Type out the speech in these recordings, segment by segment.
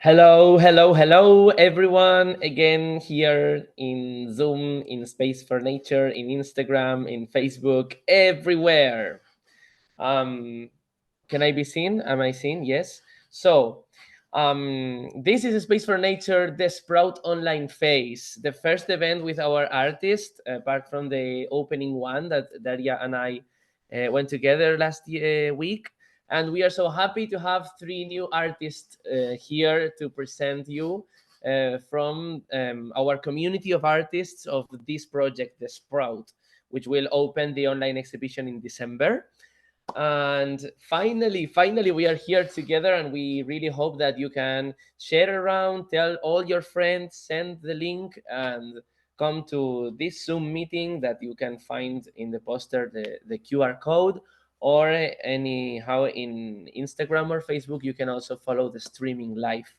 Hello, hello, hello, everyone. Again, here in Zoom, in Space for Nature, in Instagram, in Facebook, everywhere. Can I be seen? Am I seen? Yes. So, this is Space for Nature, the Sprout online phase, the first event with our artist, apart from the opening one that Daria and I went together last week. And we are so happy to have three new artists here to present you from our community of artists of this project, the Sprout, which will open the online exhibition in December. And finally, we are here together, and we really hope that you can share around, tell all your friends, send the link, and come to this Zoom meeting that you can find in the poster, the QR code, or anyhow in Instagram or Facebook. You can also follow the streaming live.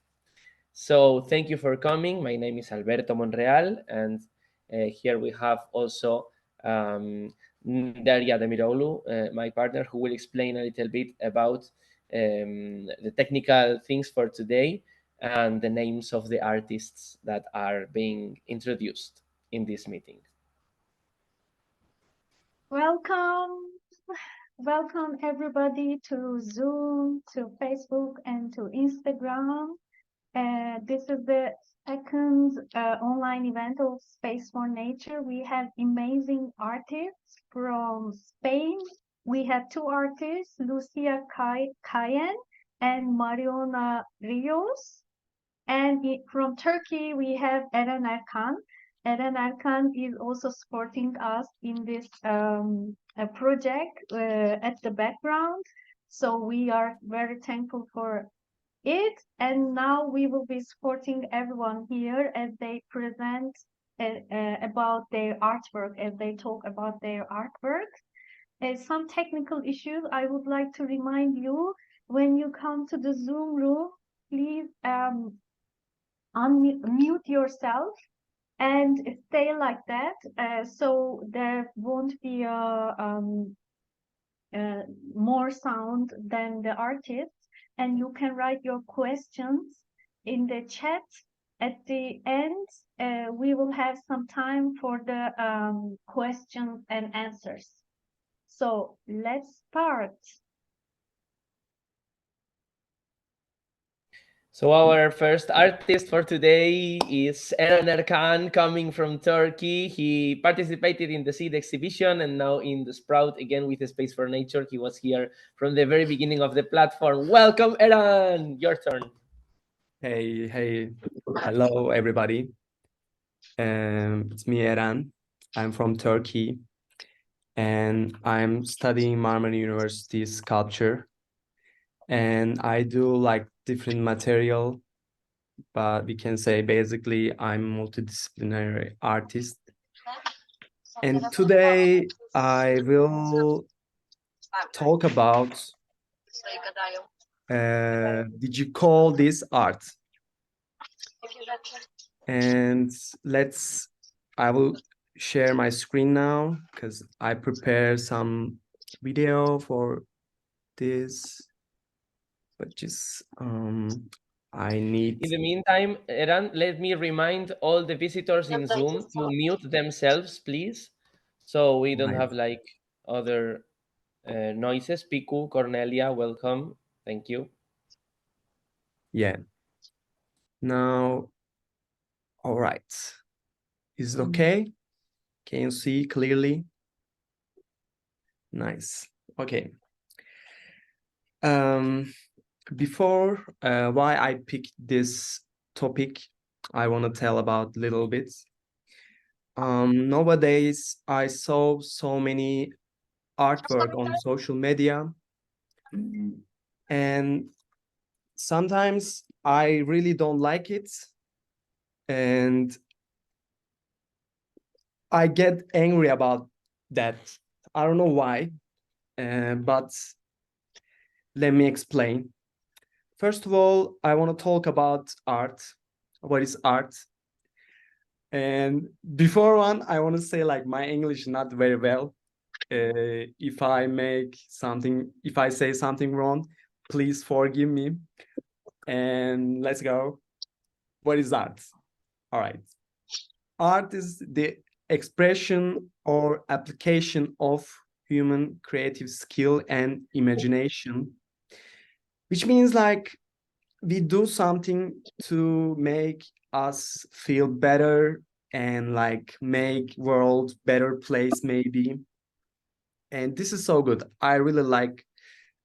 So thank you for coming. My name is Alberto Monreal, and here we have also Daria Demiroğlu, my partner, who will explain a little bit about the technical things for today and the names of the artists that are being introduced in this meeting. Welcome everybody to Zoom, to Facebook, and to Instagram. This is the second online event of Space for Nature. We have amazing artists from Spain. We have two artists, Lucia Callén and Mariona Ríos. And from Turkey, we have Eren Erkan. Eren Erkan is also supporting us in this project at the background. So we are very thankful for it. And now we will be supporting everyone here as they present about their artwork, as they talk about their artwork. Some technical issues I would like to remind you. When you come to the Zoom room, please unmute yourself and stay like that, so there won't be more sound than the artists, and you can write your questions in the chat. At the end, we will have some time for the questions and answers. So let's start. So our first artist for today is Eren Erkan, coming from Turkey. He participated in the Seed exhibition and now in the Sprout again with the Space for Nature. He was here from the very beginning of the platform. Welcome, Eren. Your turn. Hey, hello everybody. It's me, Eren. I'm from Turkey, and I'm studying Marmara University sculpture. And I do like different material, but we can say basically I'm multidisciplinary artist. And today I will talk about, did you call this art? And I will share my screen now because I prepared some video for this, but just I need. In the meantime, Eren, let me remind all the visitors in Zoom to mute themselves, please, so we don't have like other noises. Piku, Cornelia, welcome. Thank you. Yeah. Now, all right. Is it okay? Can you see clearly? Nice. Okay. Before why I picked this topic, I want to tell about a little bit. Nowadays, I saw so many artwork on social media, and sometimes I really don't like it, and I get angry about that. I don't know why, but let me explain. First of all, I want to talk about art. What is art? And before one, I want to say like my English not very well. If I say something wrong, please forgive me. And let's go. What is art? All right. Art is the expression or application of human creative skill and imagination, which means like we do something to make us feel better and like make world better place maybe. And this is so good. I really like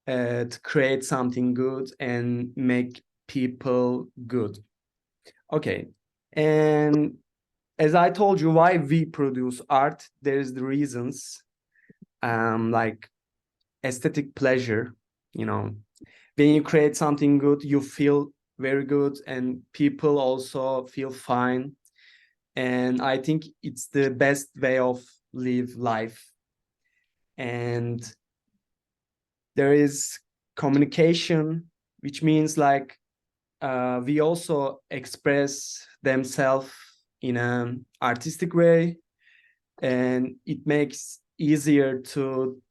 to create something good and make people good. Okay. And as I told you, why we produce art, there's the reasons, like aesthetic pleasure, you know. When you create something good, you feel very good and people also feel fine. And I think it's the best way of live life. And there is communication, which means like we also express themselves in an artistic way, and it makes easier to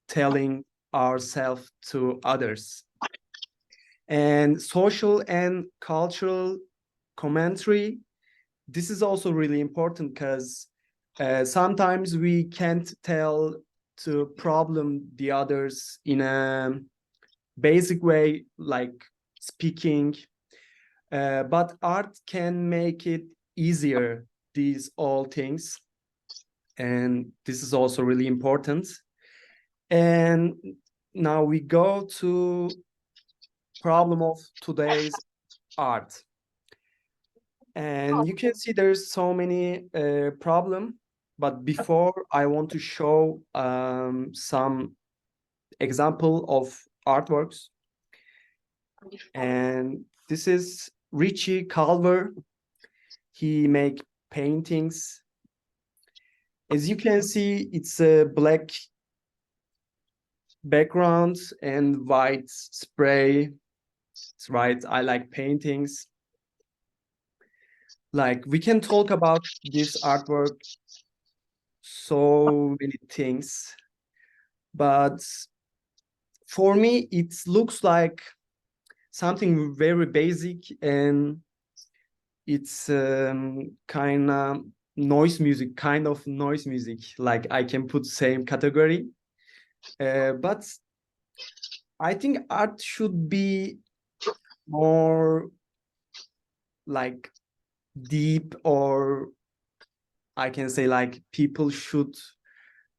telling ourselves to others. And social and cultural commentary, this is also really important because sometimes we can't tell to problem the others in a basic way, like speaking, but art can make it easier, these all things. And this is also really important. And now we go to problem of today's art. And you can see there's so many problem, but before I want to show some example of artworks. And this is Richie Culver. He make paintings. As you can see, it's a black background and white spray. It's right. I like paintings. Like we can talk about this artwork so many things, but for me it looks like something very basic, and it's kind of noise music, like I can put same category, but I think art should be more like deep, or I can say like people should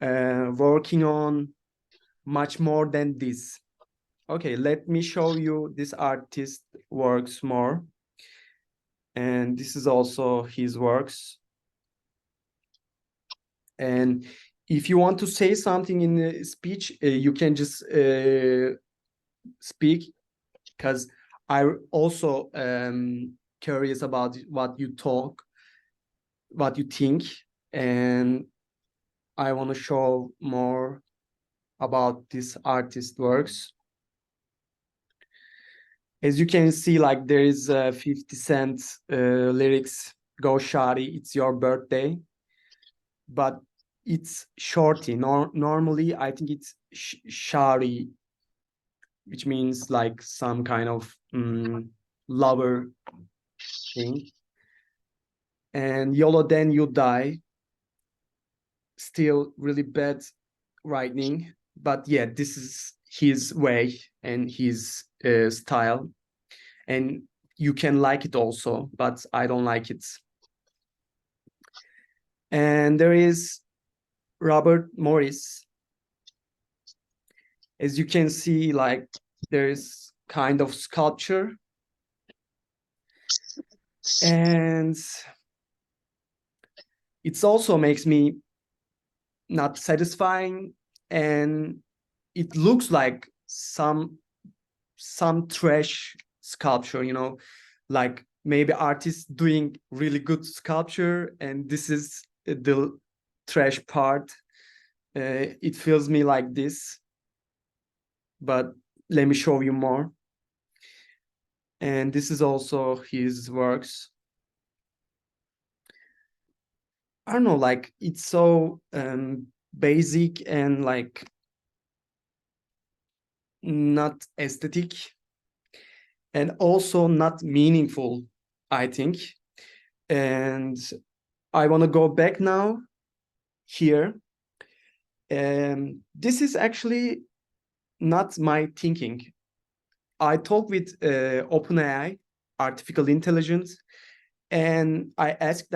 working on much more than this. Okay, let me show you this artist works more. And this is also his works. And if you want to say something in the speech, you can just speak, because I also curious about what you think, and I want to show more about this artist works. As you can see, like there is 50 Cent lyrics, "Go Shawty, it's your birthday," but it's shorty. Normally, I think it's Shawty, which means like some kind of lover thing. And "YOLO Then You Die," still really bad writing, but yeah, this is his way and his style, and you can like it also, but I don't like it. And there is Robert Morris. As you can see, like there is kind of sculpture, and it also makes me not satisfying, and it looks like some trash sculpture, you know, like maybe artists doing really good sculpture and this is the trash part. It feels me like this, but let me show you more. And this is also his works. I don't know, like it's so basic and like not aesthetic and also not meaningful, I think. And I want to go back now here. This is actually not my thinking. I talked with OpenAI, artificial intelligence, and I asked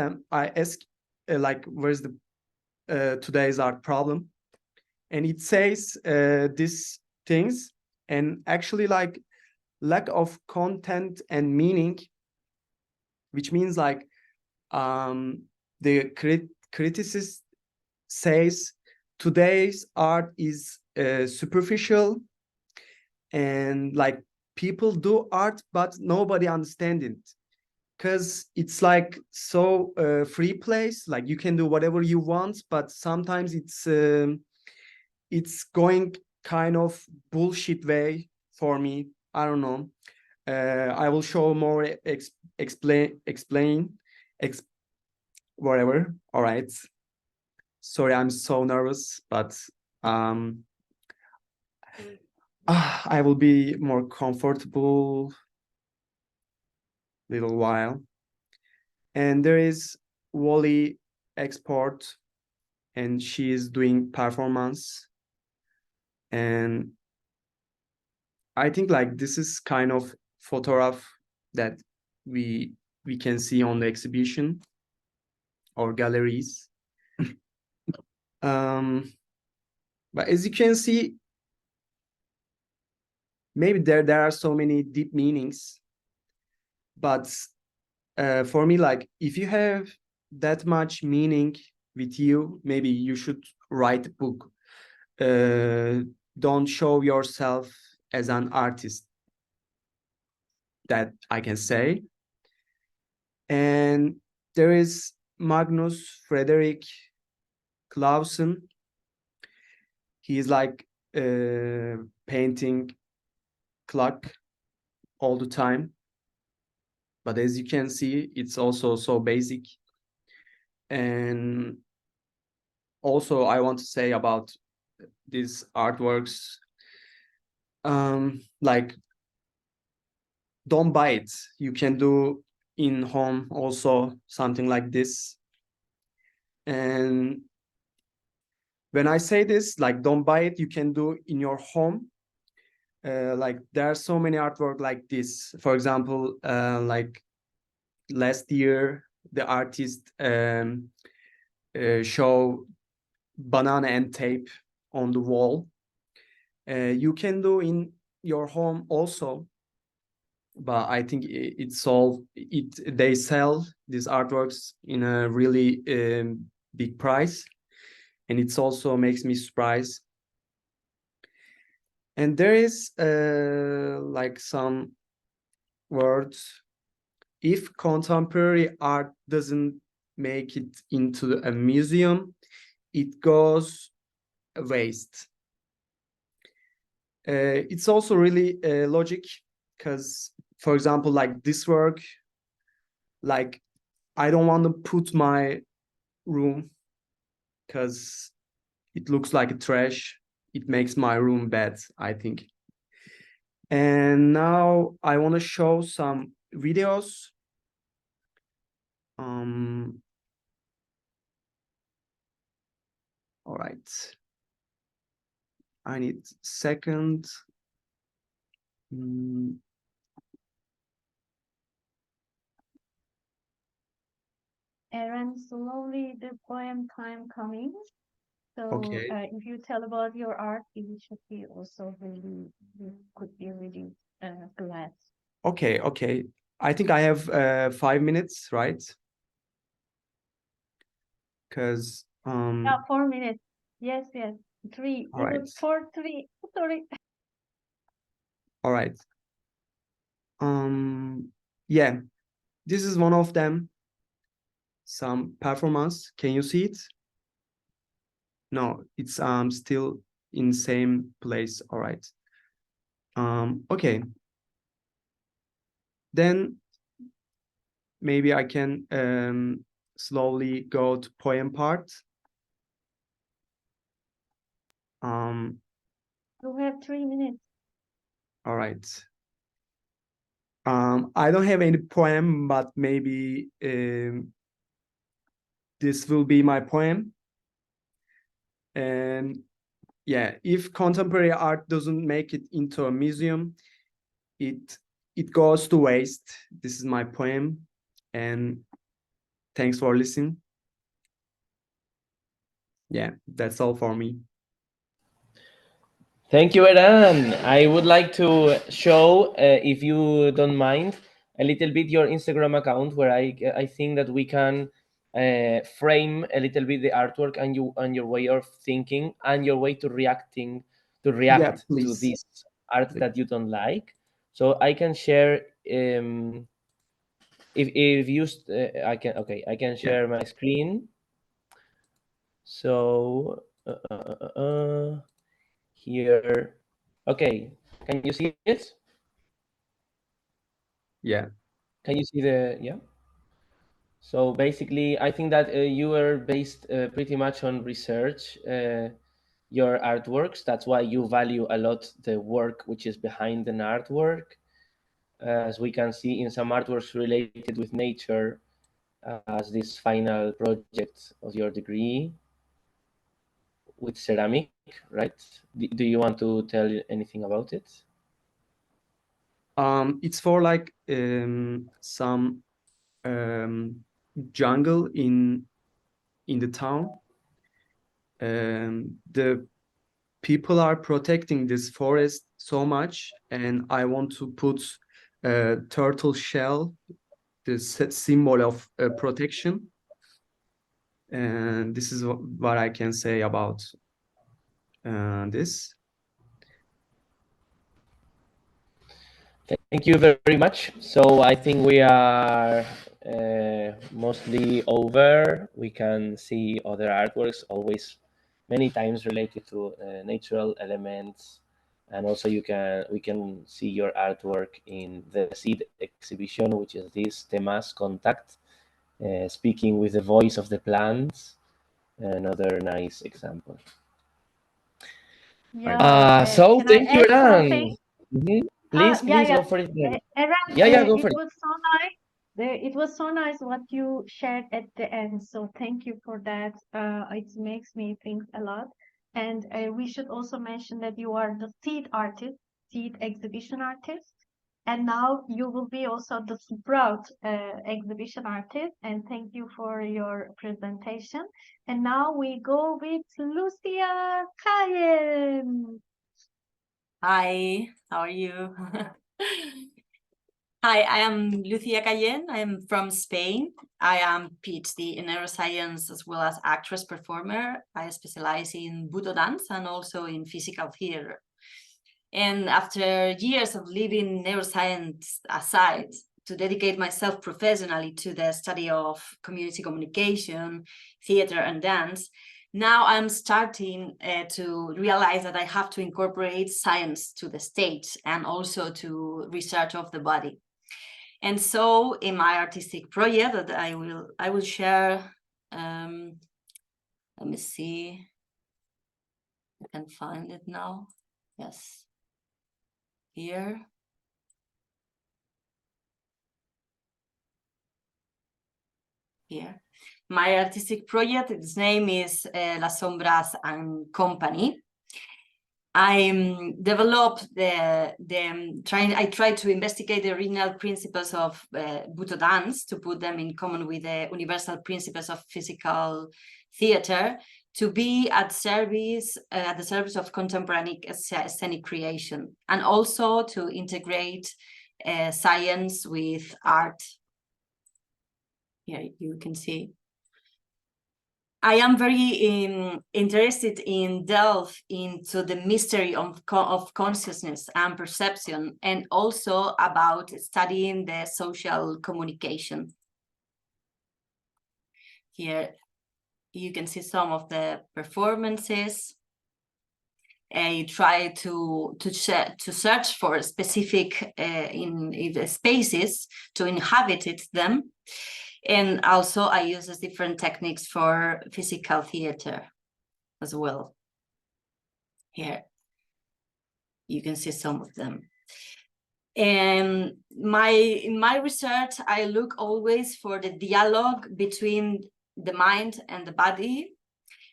like, where's the today's art problem? And it says these things, and actually like lack of content and meaning, which means like the criticist says today's art is superficial, and like people do art but nobody understands it because it's like so free place, like you can do whatever you want, but sometimes it's going kind of bullshit way for me. I don't know. I will show more explain whatever. All right. Sorry, I'm so nervous, but I will be more comfortable little while. And there is Wally Export, and she is doing performance. And I think like this is kind of photograph that we can see on the exhibition or galleries. But as you can see, maybe there are so many deep meanings, but for me, like if you have that much meaning with you, maybe you should write a book. Don't show yourself as an artist, that I can say. And there is Magnus Frederick Clausen. He is like painting clock all the time, but as you can see, it's also so basic. And also I want to say about these artworks, like don't buy it. You can do in home also something like this. And when I say this, like don't buy it, you can do in your home. Like there are so many artwork like this. For example, like last year the artist show banana and tape on the wall. You can do in your home also, but I think they sell these artworks in a really big price, and it also makes me surprised. And there is like some words. If contemporary art doesn't make it into a museum, it goes waste. It's also really logic, because, for example, like this work, like I don't want to put my room because it looks like a trash. It makes my room bad, I think. And now I want to show some videos. All right. I need a second. Eren, slowly the poem time coming. So Okay. if you tell about your art, it should be also really, could be really glad. Okay, okay. I think I have 5 minutes, right? Because Yeah, 4 minutes. Yes, yes. 3. all right. 4, 3. Sorry. All right. Yeah, this is one of them. Some performance. Can you see it? No, it's still in same place. All right. Okay. Then maybe I can slowly go to poem part. You have 3 minutes. All right. I don't have any poem, but maybe this will be my poem. And yeah, if contemporary art doesn't make it into a museum, it goes to waste. This is my poem, and thanks for listening. Yeah, that's all for me. Thank you, Eren. I would like to show, if you don't mind, a little bit your Instagram account, where I think that we can frame a little bit the artwork and your way of thinking and your way to react Yeah, to please. this art that you don't like. So I can share. If you I can share my screen. So here, okay, can you see it? Yeah. Can you see the, yeah? So basically, I think that you are based pretty much on research, your artworks. That's why you value a lot the work which is behind an artwork. As we can see in some artworks related with nature, as this final project of your degree with ceramic, right? Do you want to tell anything about it? It's for like some jungle in the town. The people are protecting this forest so much, and I want to put a turtle shell, the symbol of protection. And this is what I can say about this. Thank you very much. So I think we are mostly over. We can see other artworks, always many times related to natural elements, and also we can see your artwork in the seed exhibition, which is this temas contact, speaking with the voice of the plants. Another nice example. Yeah. So Can thank I you, add Eren. something? Please Yeah. go for it. Eren, Yeah, go for it it. was so nice. It was so nice what you shared at the end. So thank you for that. It makes me think a lot. And we should also mention that you are the seed artist, seed exhibition artist. And now you will be also the Sprout exhibition artist. And thank you for your presentation. And now we go with Lucia Callén. Hi, how are you? Hi, I am Lucía Callén. I am from Spain. I am PhD in neuroscience as well as actress performer. I specialize in Butoh dance and also in physical theater. And after years of leaving neuroscience aside to dedicate myself professionally to the study of community communication, theater, and dance, now I'm starting to realize that I have to incorporate science to the stage and also to research of the body. And so in my artistic project that I will share, let me see, I can find it now. Yes. Here. My artistic project, its name is Sombras and Company. I developed I tried to investigate the original principles of Butoh dance to put them in common with the universal principles of physical theater to be at the service of contemporary scenic creation, and also to integrate science with art. Here you can see. I am very interested in delve into the mystery of consciousness and perception, and also about studying the social communication. Here you can see some of the performances. I try to search for specific in the spaces to inhabit them. And also I use different techniques for physical theater as well. Here, you can see some of them. And in my research, I look always for the dialogue between the mind and the body,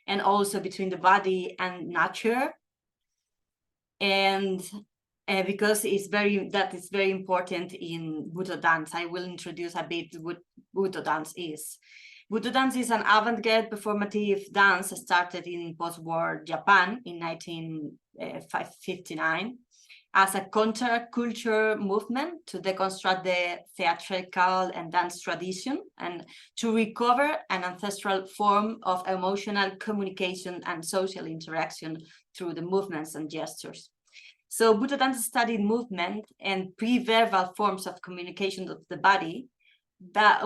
and also between the body and nature. And because that is very important in Butoh dance. I will introduce a bit what Butoh dance is. Butoh dance is an avant-garde performative dance started in post-war Japan in 1959 as a counter-culture movement to deconstruct the theatrical and dance tradition and to recover an ancestral form of emotional communication and social interaction through the movements and gestures. So Butoh dance studied movement and pre-verbal forms of communication of the body, that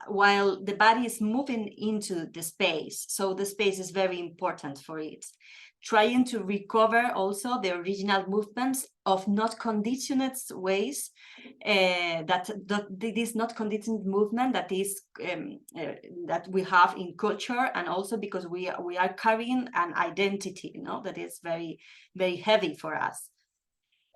while the body is moving into the space. So the space is very important for it. Trying to recover also the original movements of not conditioned ways, this not conditioned movement that is that we have in culture, and also because we are carrying an identity, you know, that is very, very heavy for us.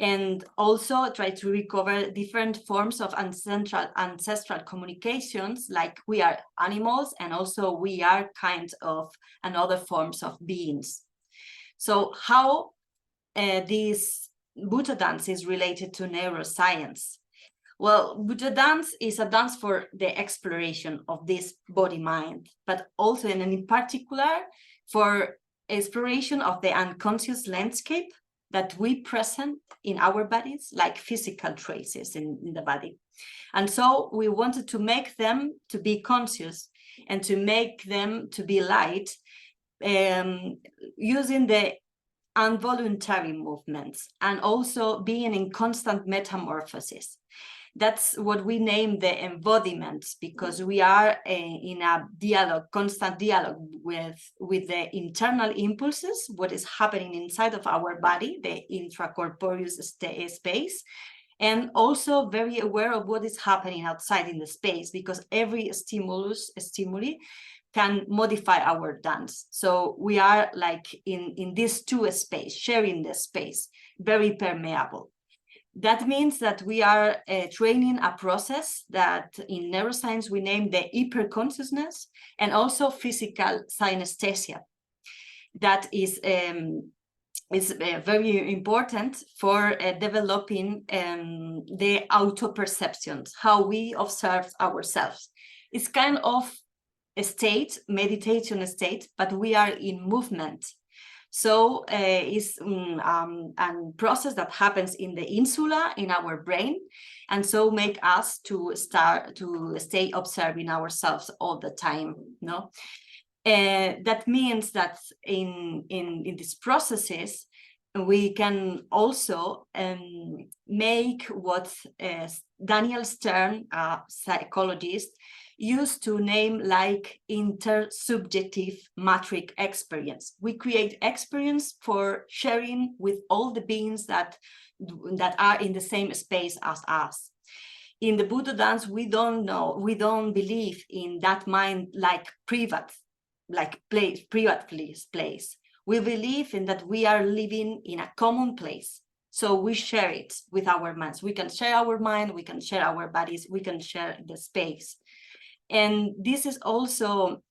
And also try to recover different forms of ancestral communications, like we are animals, and also we are kind of another forms of beings. So how this Butoh dance is related to neuroscience? Well, Butoh dance is a dance for the exploration of this body-mind, but also and in particular for exploration of the unconscious landscape that we present in our bodies, like physical traces in the body. And so we wanted to make them to be conscious and to make them to be light, using the involuntary movements and also being in constant metamorphosis. That's what we name the embodiments, because we are in a dialogue, constant dialogue with the internal impulses, what is happening inside of our body, the intracorporeal space, and also very aware of what is happening outside in the space, because every stimuli can modify our dance. So we are like in this two space, sharing the space, very permeable. That means that we are training a process that in neuroscience we name the hyperconsciousness and also physical synesthesia. That is very important for developing the auto-perceptions, how we observe ourselves. It's kind of a state, meditation state, but we are in movement. So it's a process that happens in the insula in our brain, and so make us to start to stay observing ourselves all the time. No, that means that in these processes we can also make what Daniel Stern, a psychologist, used to name like intersubjective matrix experience. We create experience for sharing with all the beings that are in the same space as us. In the Butoh dance, we don't believe in that mind like private place. We believe in that we are living in a common place. So we share it with our minds. We can share our mind, we can share our bodies, we can share the space. And this is also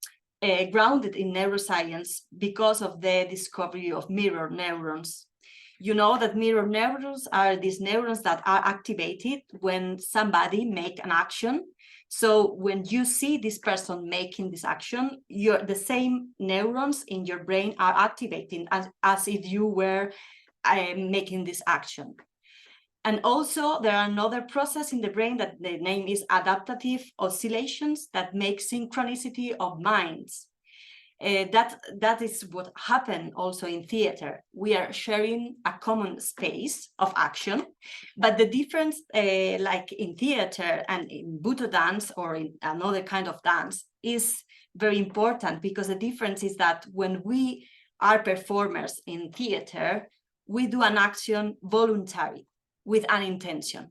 grounded in neuroscience because of the discovery of mirror neurons. You know that mirror neurons are these neurons that are activated when somebody makes an action. So when you see this person making this action, the same neurons in your brain are activating as if you were making this action. And also there are another process in the brain that the name is adaptive oscillations that make synchronicity of minds. That is what happened also in theater. We are sharing a common space of action, but the difference like in theater and in Butoh dance or in another kind of dance is very important, because the difference is that when we are performers in theater, we do an action voluntary with an intention.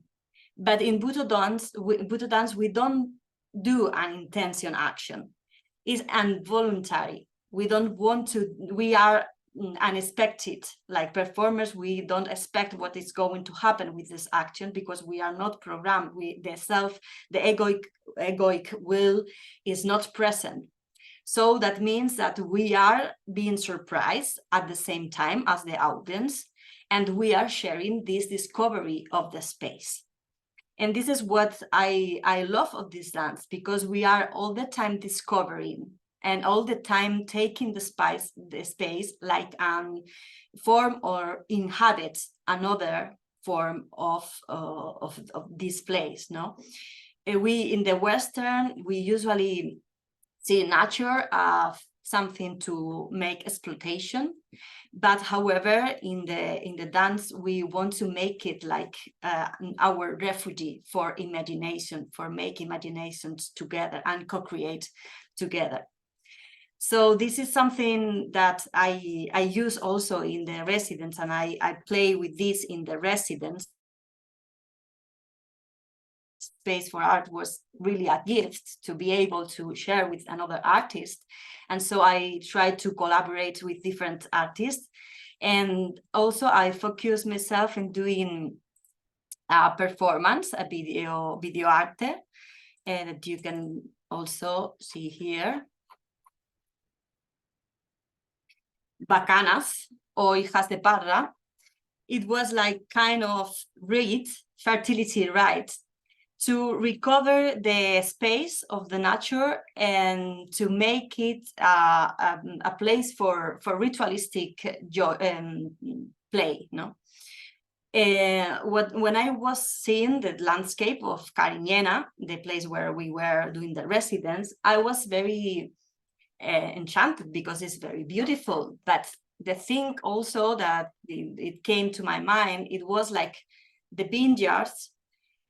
But in Butoh dance, we don't do an intention action. It's involuntary. We don't want to, we are unexpected, like performers, we don't expect what is going to happen with this action because we are not programmed. The egoic will is not present. So that means that we are being surprised at the same time as the audience, and we are sharing this discovery of the space. And this is what I love of this dance, because we are all the time discovering and all the time taking the space like form or inhabit another form of this place. No, we in the Western, we usually see nature something to make exploitation, but however in the dance we want to make it like our refuge for imagination, for make imaginations together and co-create together. So this is something that I use also in the residence, and I play with this in the residence. Space for Art was really a gift to be able to share with another artist, and so I tried to collaborate with different artists, and also I focus myself in doing a performance, a video arte, and that you can also see here. Bacanas or Hijas de Parra. It was like kind of fertility rite, to recover the space of the nature and to make it a place for ritualistic play. No, when I was seeing the landscape of Cariñena, the place where we were doing the residence, I was very enchanted because it's very beautiful. But the thing also that it came to my mind, it was like the vineyards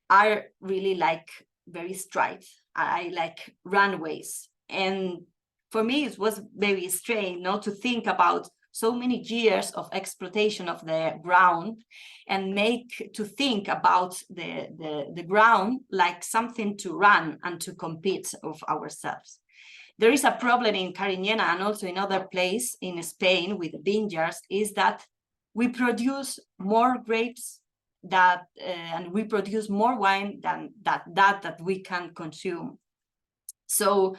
are really like very straight. I like runways, and for me it was very strange not to think about so many years of exploitation of the ground and to think about the ground like something to run and to compete of ourselves. There is a problem in Cariñena and also in other places in Spain with the vineyards, is that we produce more grapes and we produce more wine than that we can consume. So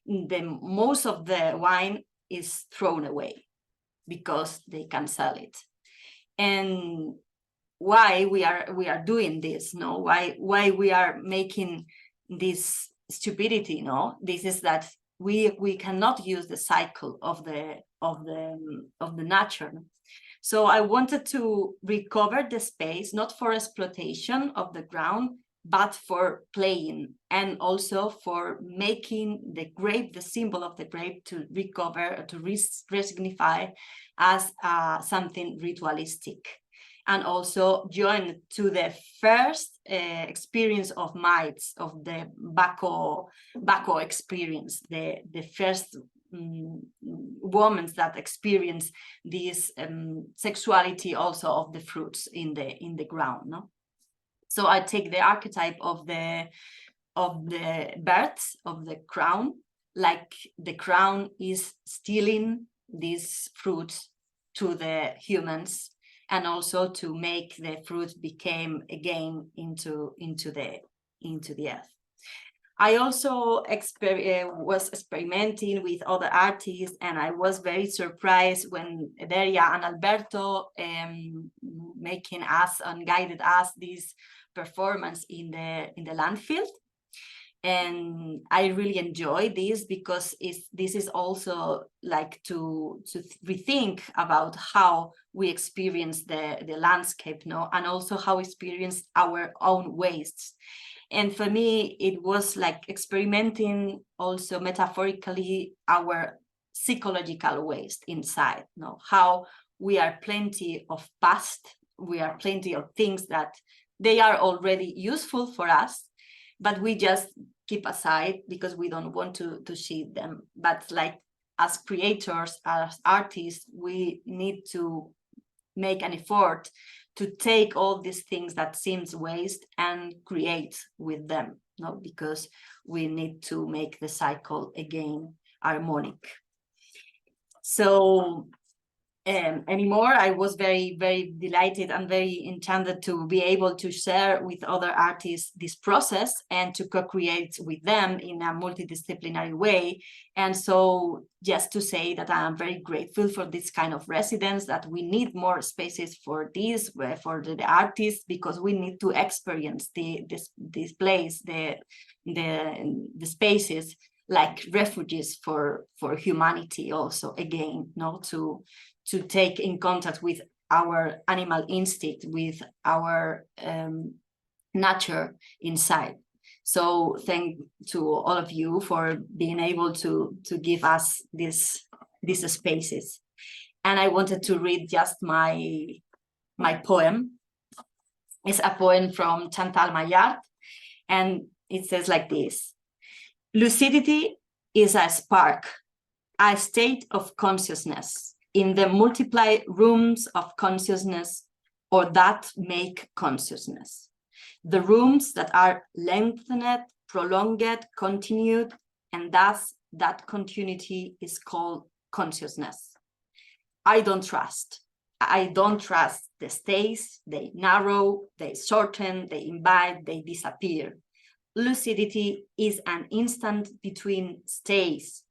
most of the wine is thrown away because they can sell it. And why we are doing this? No, why we are making this stupidity? No, this is that we cannot use the cycle of the nature. So I wanted to recover the space, not for exploitation of the ground, but for playing, and also for making the grape, the symbol of the grape, to recover, to resignify as something ritualistic. And also join to the first experience of mites, of the Butoh experience, the first women that experience this sexuality also of the fruits in the ground. No, so I take the archetype of the birds of the crown, like the crown is stealing these fruits to the humans, and also to make the fruit become again into the earth. I also was experimenting with other artists, and I was very surprised when Deria and Alberto making us and guided us this performance in the landfill. And I really enjoy this because this is also like to rethink about how we experience the landscape, no, and also how we experience our own wastes. And for me, it was like experimenting also metaphorically our psychological waste inside, no, how we are plenty of past, we are plenty of things that they are already useful for us, but we just keep aside because we don't want to see them. But like as creators, as artists, we need to make an effort to take all these things that seems waste and create with them. no, because we need to make the cycle again harmonic. So anymore, I was very, very delighted and very enchanted to be able to share with other artists this process and to co-create with them in a multidisciplinary way. And so just to say that I am very grateful for this kind of residence, that we need more spaces for this, for the artists, because we need to experience this place, the spaces like refuges for humanity also, again, no, to take in contact with our animal instinct, with our nature inside. So thank to all of you for being able to give us these spaces. And I wanted to read just my poem. It's a poem from Chantal Maillard, and it says like this: lucidity is a spark, a state of consciousness in the multiplied rooms of consciousness, or that make consciousness. The rooms that are lengthened, prolonged, continued, and thus that continuity is called consciousness. I don't trust the stays, they narrow, they shorten, they invite, they disappear. Lucidity is an instant between stays,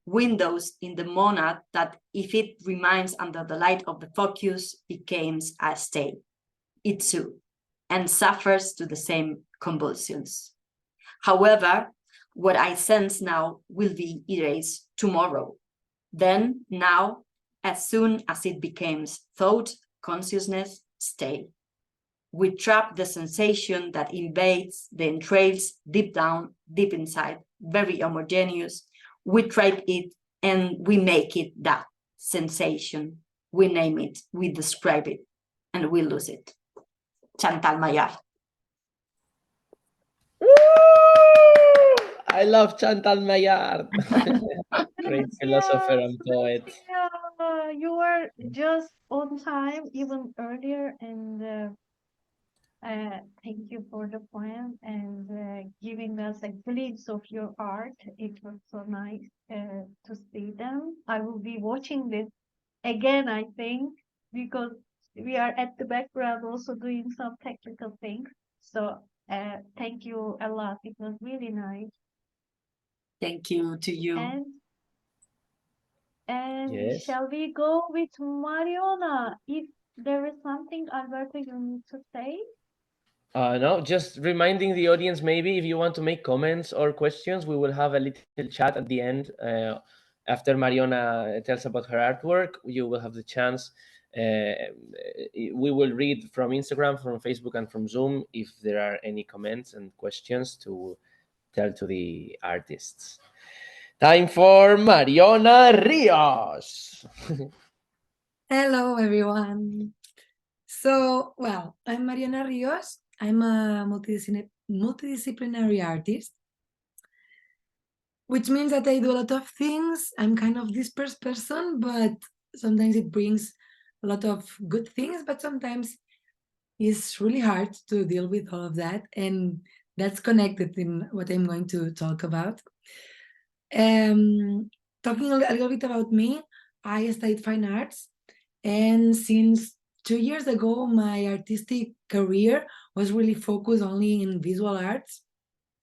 windows in the monad that, if it remains under the light of the focus, becomes a stay. It too, and suffers to the same convulsions. However, what I sense now will be erased tomorrow. Then, now, as soon as it becomes thought, consciousness, stay. We trap the sensation that invades the entrails deep down, deep inside, very homogeneous. We trap it and we make it that sensation. We name it, we describe it, and we lose it. Chantal Maillard. Woo! I love Chantal Maillard. Great philosopher and poet. Yeah, you were just on time, even earlier, and thank you for the poem and giving us a glimpse of your art. It was so nice to see them. I will be watching this again, I think, because we are at the background also doing some technical things. So thank you a lot. It was really nice. Thank you to you. And Yes. shall we go with Mariona? If there is something, Alberto, you need to say? No, just reminding the audience, maybe if you want to make comments or questions, we will have a little chat at the end. After Mariona tells about her artwork, you will have the chance. We will read from Instagram, from Facebook, and from Zoom if there are any comments and questions to tell to the artists. Time for Mariona Ríos. Hello, everyone. So, well, I'm Mariona Ríos. I'm a multidisciplinary artist, which means that I do a lot of things. I'm kind of dispersed person, but sometimes it brings a lot of good things, but sometimes it's really hard to deal with all of that. And that's connected in what I'm going to talk about. Talking a little bit about me, I studied fine arts. And since 2 years ago, my artistic career was really focused only in visual arts.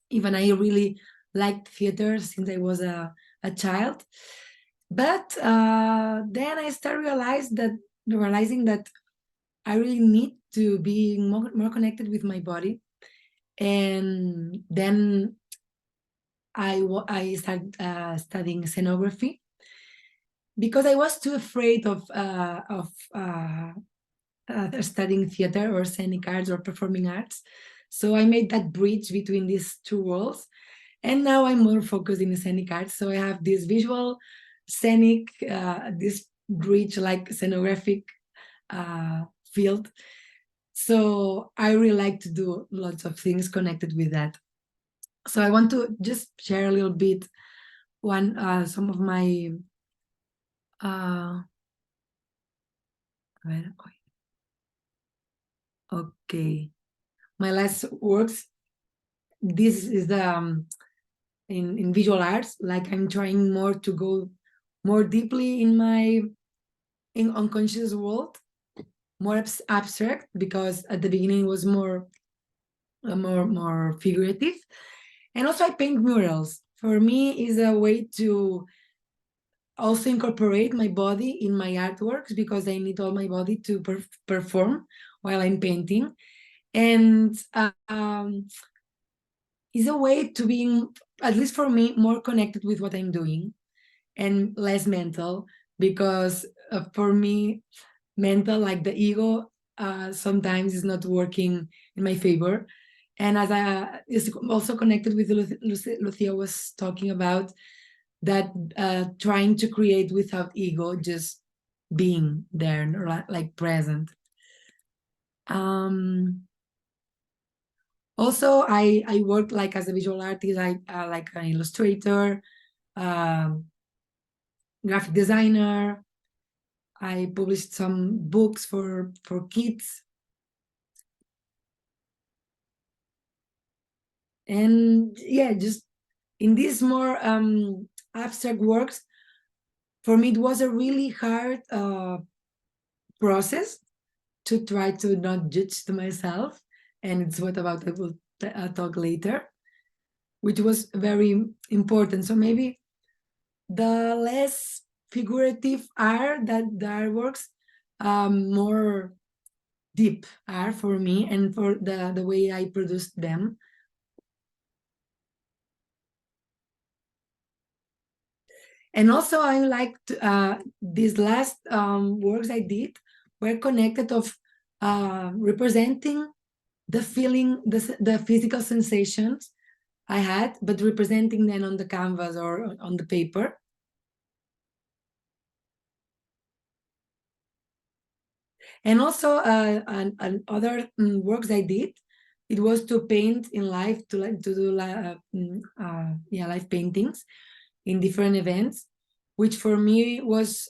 Even I really liked theater since I was a child. But then I started realizing that I really need to be more connected with my body. And then I started studying scenography, because I was too afraid of studying theater or scenic arts or performing arts. So I made that bridge between these two worlds. And now I'm more focused in scenic arts. So I have this visual, scenic, this bridge like scenographic field. So I really like to do lots of things connected with that. So I want to just share a little bit some of my okay, my last works this is the in visual arts, like I'm trying more to go more deeply in my unconscious world, more abstract, because at the beginning it was more figurative. And also I paint murals. For me is a way to also incorporate my body in my artworks, because I need all my body to perform while I'm painting. And is a way to being, at least for me, more connected with what I'm doing and less mental, because for me, mental, like the ego, sometimes is not working in my favor. And as I is also connected with Lucia was talking about, that trying to create without ego, just being there, like present. Also, I work like as a visual artist, like an illustrator, graphic designer. I published some books for kids. And yeah, just in these more abstract works, for me, it was a really hard process to try to not judge to myself. And it's what about I will talk later, which was very important. So maybe the less figurative art, that the artworks, more deep art for me, and for the way I produced them. And also I liked these last works I did were connected of representing the feeling, the physical sensations I had, but representing them on the canvas or on the paper. And also other works I did, it was to paint in live, to do live paintings in different events, which for me was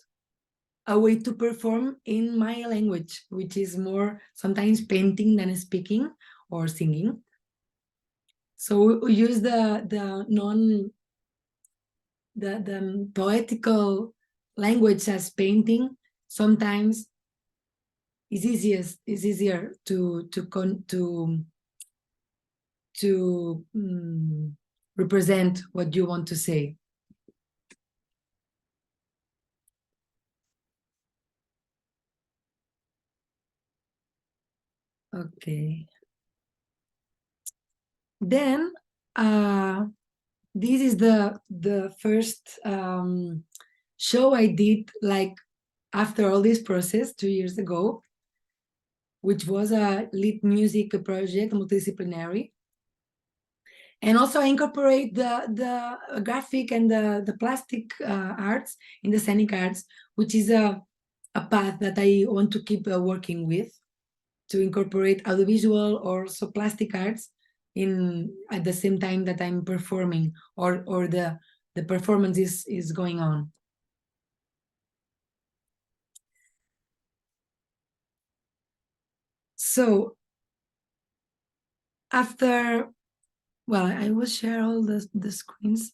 a way to perform in my language, which is more sometimes painting than speaking or singing. So we use the poetical language as painting. Sometimes it's easier to represent what you want to say. Okay. Then this is the first show I did, like after all this process 2 years ago, which was a lit music project, multidisciplinary. And also I incorporate the graphic and the plastic arts in the scenic arts, which is a path that I want to keep working with, to incorporate audiovisual or also plastic arts at the same time that I'm performing, or the performance is going on. So after, well, I will share all the screens.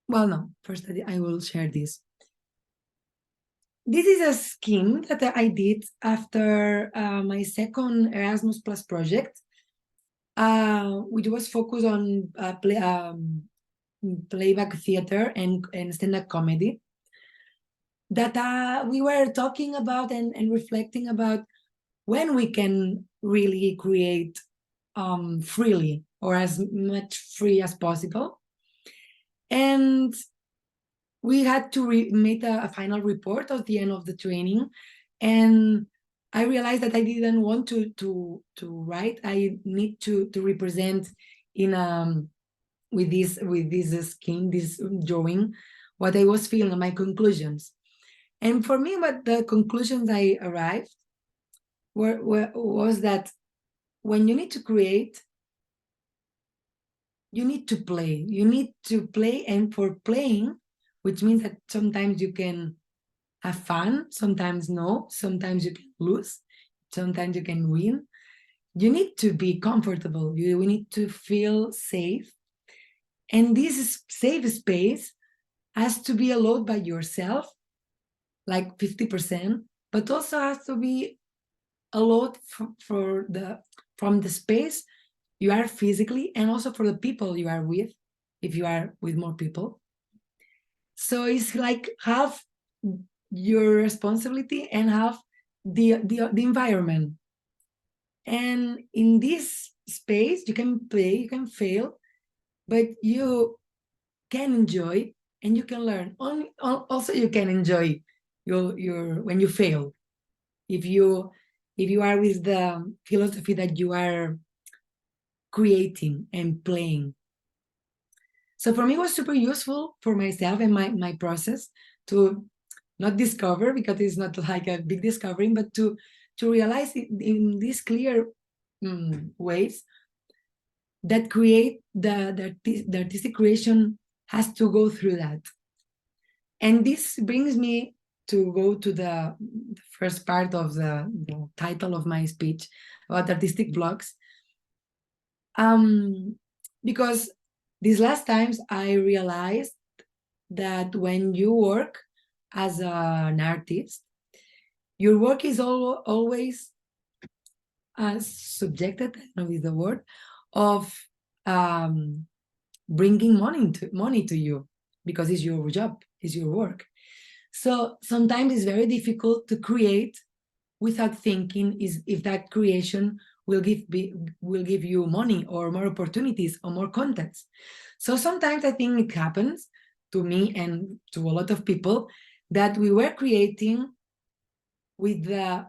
Well, no, first I will share this. This is a scheme that I did after my second Erasmus Plus project, which was focused on playback theater and stand-up comedy, that we were talking about and reflecting about when we can really create freely, or as much free as possible. And we had to make a final report at the end of the training, and I realized that I didn't want to write. I need to represent in with this scheme, this drawing, what I was feeling, my conclusions. And for me, what the conclusions I arrived was that when you need to create, you need to play. You need to play, and for playing, which means that sometimes you can have fun, sometimes no, sometimes you can lose, sometimes you can win. you need to be comfortable. We need to feel safe. And this safe space has to be allowed by yourself, like 50%, but also has to be allowed from the space you are physically, and also for the people you are with, if you are with more people. So it's like half your responsibility and half the environment. And in this space, you can play, you can fail, but you can enjoy and you can learn. Also, you can enjoy your when you fail. If you are with the philosophy that you are creating and playing. So for me, it was super useful for myself and my process to not discover, because it's not like a big discovering, but to realize it in these clear ways that create the artistic creation has to go through that. And this brings me to go to the first part of the title of my speech about artistic blocks. Because these last times I realized that when you work as an artist, your work is always subjected, I don't know if the word, of bringing money to you, because it's your job, it's your work. So sometimes it's very difficult to create without thinking if that creation will give you money or more opportunities or more contacts. So sometimes I think it happens to me and to a lot of people that we were creating with the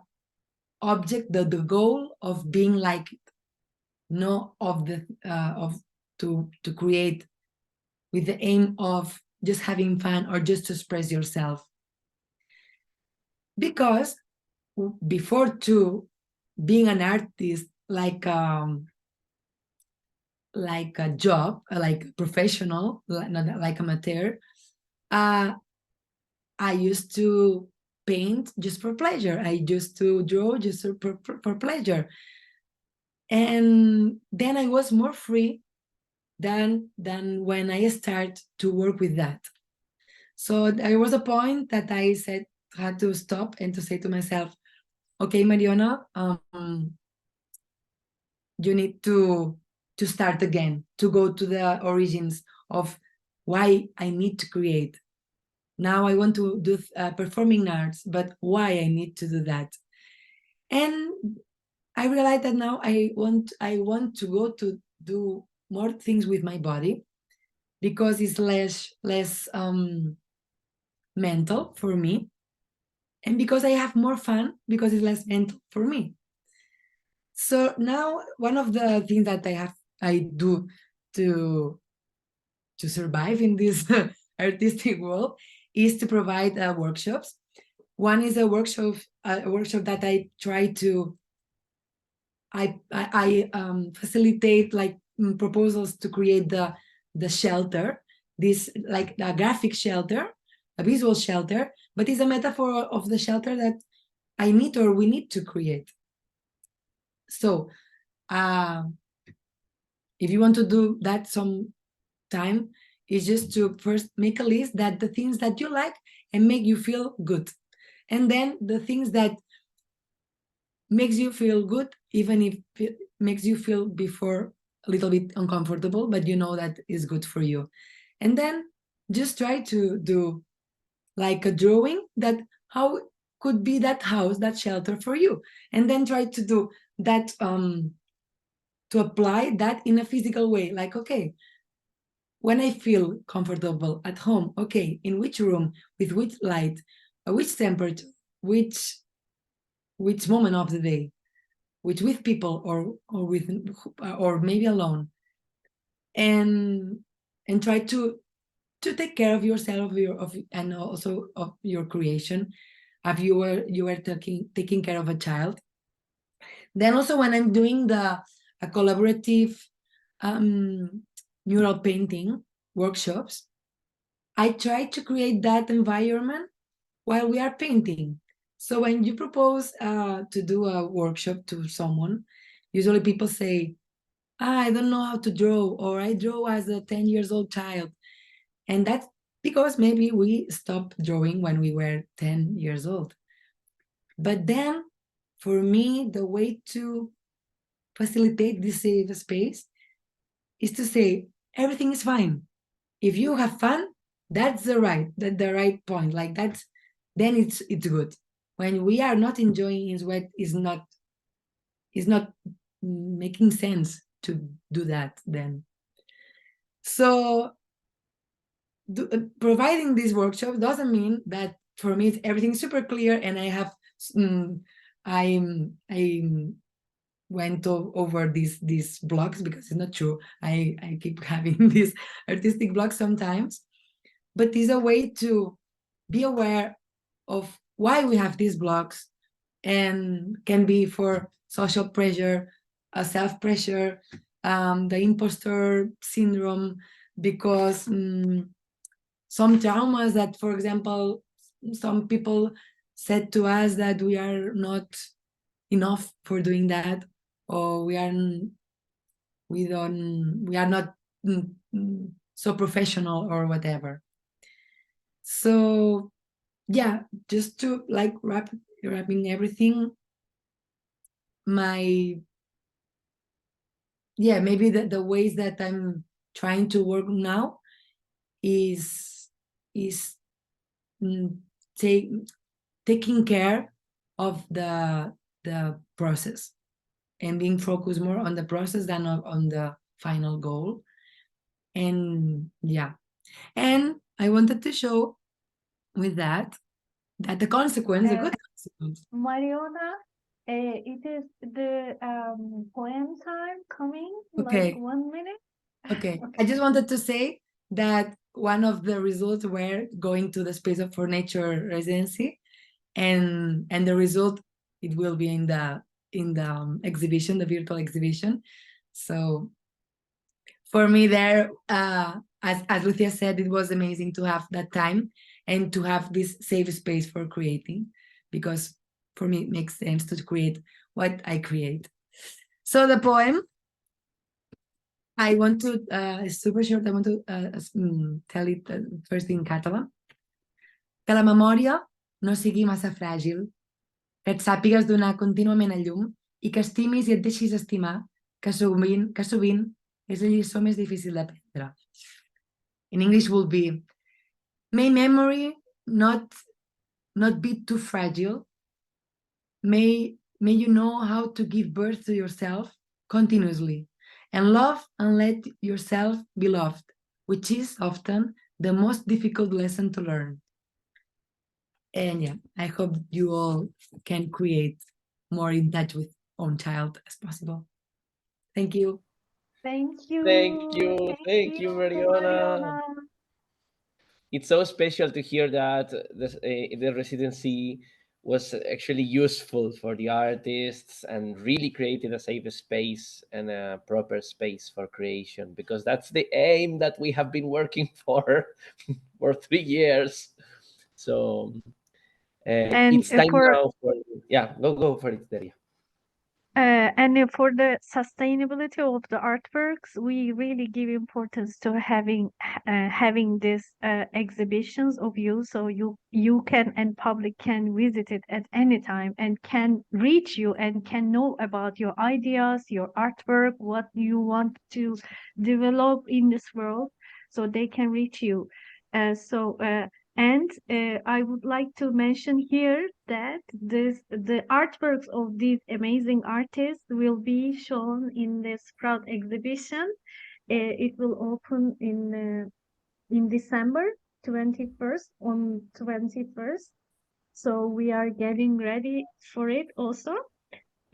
object, the goal of being like it, not of to create with the aim of just having fun or just to express yourself. Because before to being an artist like a job, like a professional, not like amateur, I used to paint just for pleasure. I used to draw just for pleasure. And then I was more free than when I start to work with that. So there was a point that I had to stop and to say to myself, okay, Mariona, you need to start again, to go to the origins of why I need to create. Now I want to do performing arts, but why I need to do that? And I realized that now I want to go to do more things with my body, because it's less mental for me, and because I have more fun, because it's less mental for me. So now one of the things that I do to survive in this artistic world is to provide workshops. One is a workshop that I try to facilitate, like proposals to create the shelter, this like a graphic shelter, a visual shelter, but it's a metaphor of the shelter that I need or we need to create. So if you want to do that some time, is just to first make a list that the things that you like and make you feel good, and then the things that makes you feel good, even if it makes you feel before a little bit uncomfortable, but you know that is good for you. And then just try to do like a drawing that how could be that house, that shelter for you, and then try to do that, to apply that in a physical way, like, okay, when I feel comfortable at home, okay, in which room, with which light, which temperature, which moment of the day, with people or maybe alone, and try to take care of yourself, and also of your creation. If you were taking care of a child. Then also when I'm doing a collaborative mural painting workshops, I try to create that environment while we are painting. So when you propose to do a workshop to someone, Usually people say, I don't know how to draw, or I draw as a 10 years old child. And that's because maybe we stopped drawing when we were 10 years old. But then, for me, the way to facilitate this safe space is to say, everything is fine. If you have fun, that's the right point. Like then it's good. When we are not enjoying is what is not making sense to do that then. So providing these workshops doesn't mean that for me it's everything super clear and I have I went over these blocks, because it's not true. I keep having these artistic blocks sometimes, but it's a way to be aware of why we have these blocks, and can be for social pressure, self-pressure, the imposter syndrome, because some traumas that, for example, some people said to us that we are not enough for doing that, or we are not so professional or whatever. So yeah, just to like wrapping everything, maybe the ways that I'm trying to work now is taking care of the process and being focused more on the process than on the final goal. And yeah, and I wanted to show with that the consequence, a good consequence. Mariona, it is the poem time coming, Okay. like 1 minute. Okay. I just wanted to say that one of the results were going to the Space for Nature residency, and the result, it will be in the exhibition, the virtual exhibition. So for me there, as Lucia said, it was amazing to have that time and to have this safe space for creating, because for me it makes sense to create what I create. So the poem, I want to, it's super short, I want to tell it first in Catalan. Que la memòria no sigui massa fràgil, que et sàpigues donar contínuament a llum i que estimis i et deixis estimar, que sovint és la lliçó més difícil d'aprendre. In English will be, may memory not be too fragile. May you know how to give birth to yourself continuously, and love and let yourself be loved, which is often the most difficult lesson to learn. And yeah, I hope you all can create more in touch with own child as possible. Thank you. Thank you. Thank you, Mariona. It's so special to hear that the residency was actually useful for the artists and really created a safe space and a proper space for creation, because that's the aim that we have been working for 3 years. So it's time now for, go for it, Daria. And for the sustainability of the artworks, we really give importance to having these exhibitions of you, so you can and public can visit it at any time and can reach you and can know about your ideas, your artwork, what you want to develop in this world, so they can reach you. And I would like to mention here that the artworks of these amazing artists will be shown in the SPROUT exhibition. It will open in December 21st, on 21st. So we are getting ready for it also.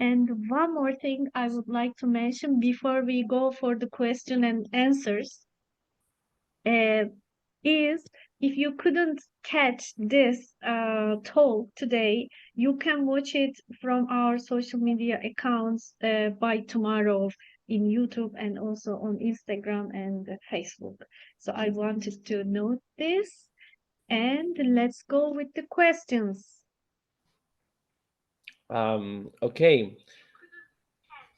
And one more thing I would like to mention before we go for the question and answers is, if you couldn't catch this talk today, you can watch it from our social media accounts by tomorrow in YouTube and also on Instagram and Facebook. So I wanted to note this, and let's go with the questions. Okay.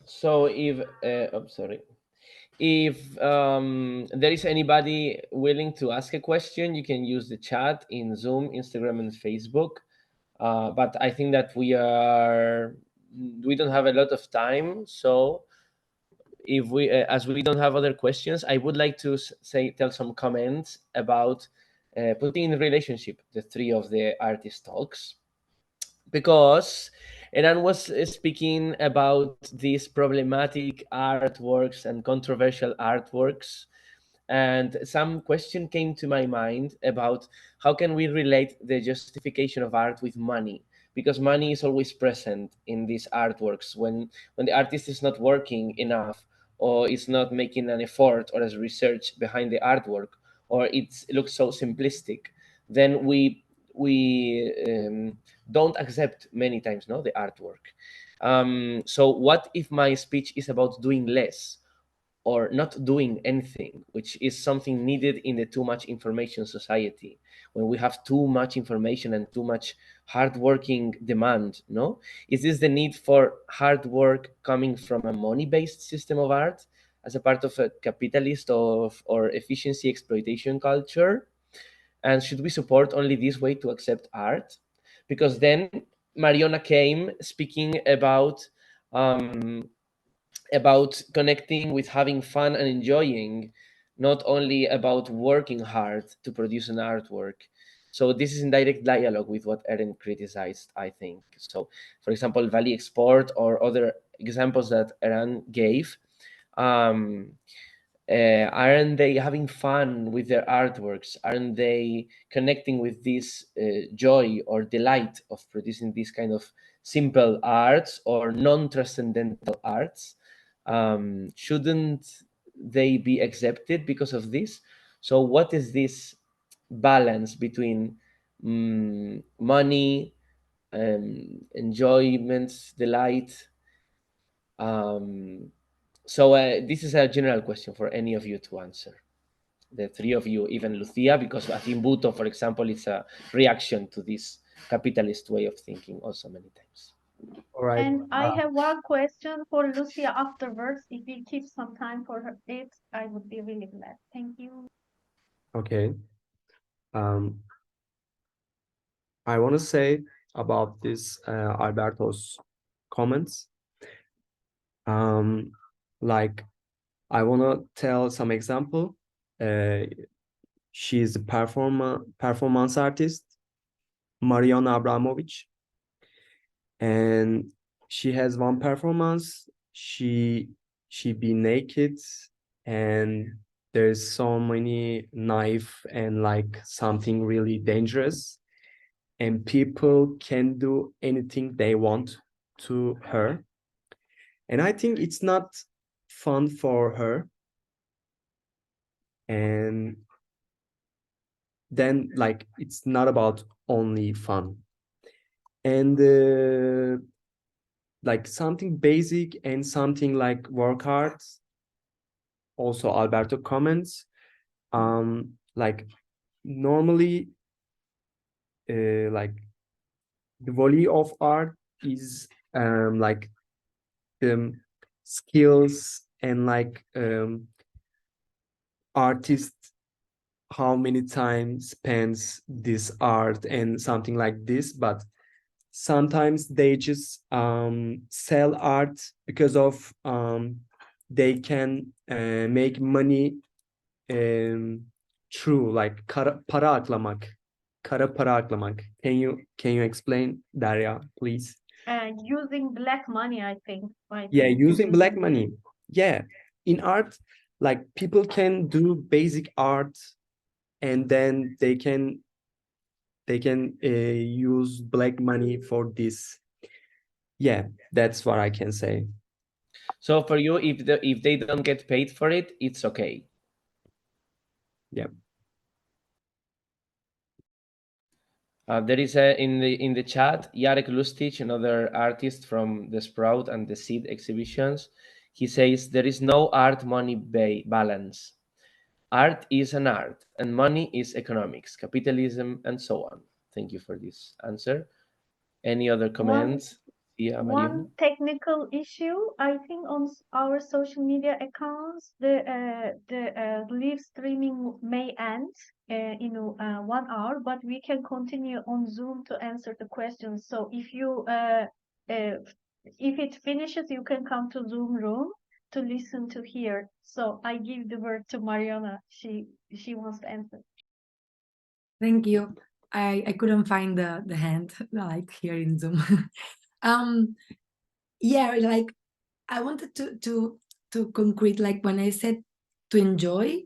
So if sorry, if there is anybody willing to ask a question, you can use the chat in Zoom, Instagram, and Facebook. But I think that we don't have a lot of time, so if we as we don't have other questions, I would like to tell some comments about putting in relationship the three of the artist talks, because Eran was speaking about these problematic artworks and controversial artworks, and some question came to my mind about how can we relate the justification of art with money, because money is always present in these artworks when the artist is not working enough, or is not making an effort or as research behind the artwork, or it looks so simplistic, then we don't accept many times, no, the artwork. So what if my speech is about doing less or not doing anything, which is something needed in the too much information society, when we have too much information and too much hardworking demand, no? Is this the need for hard work coming from a money-based system of art as a part of a capitalist or efficiency exploitation culture? And should we support only this way to accept art? Because then Mariona came speaking about connecting with having fun and enjoying, not only about working hard to produce an artwork. So this is in direct dialogue with what Eren criticized, I think. So, for example, Valley Export or other examples that Eren gave, um, aren't they having fun with their artworks? Aren't they connecting with this joy or delight of producing these kind of simple arts or non-transcendental arts? Shouldn't they be accepted because of this? So what is this balance between money, enjoyment, delight? So this is a general question for any of you to answer. The three of you, even Lucia, because I think Butoh, for example, is a reaction to this capitalist way of thinking also many times. All right. And I have one question for Lucia afterwards. If you keep some time for it, I would be really glad. Thank you. Okay. I want to say about this Alberto's comments. Like, I want to tell some example. She is a performance artist, Mariona Abramovich, and she has one performance. She be naked, and there's so many knife and like something really dangerous, and people can do anything they want to her. And I think it's not fun for her. And then like it's not about only fun. And like something basic and something like work hard. Also Alberto comments. Like normally like the value of art is like skills and like artist how many times spends this art and something like this, but sometimes they just sell art because of they can make money through like para aklamak. Kara para aklamak. Can you explain, Daria, please? Using black money, I think. Yeah, using black money. Yeah, in art, like people can do basic art, and then they can use black money for this. Yeah, that's what I can say. So for you, if they don't get paid for it, it's okay. Yeah. There is in the chat Jarek Lustig, another artist from the Sprout and the Seed exhibitions. He says there is no art money balance. Art is an art, and money is economics, capitalism, and so on. Thank you for this answer. Any other comments? Yeah, Mariona. One technical issue, I think on our social media accounts, the live streaming may end in 1 hour, but we can continue on Zoom to answer the questions. So if you if it finishes, you can come to Zoom room to listen to here. So I give the word to Mariona. She wants to answer. Thank you. I couldn't find the hand like here in Zoom. Yeah, like I wanted to concrete, like when I said to enjoy,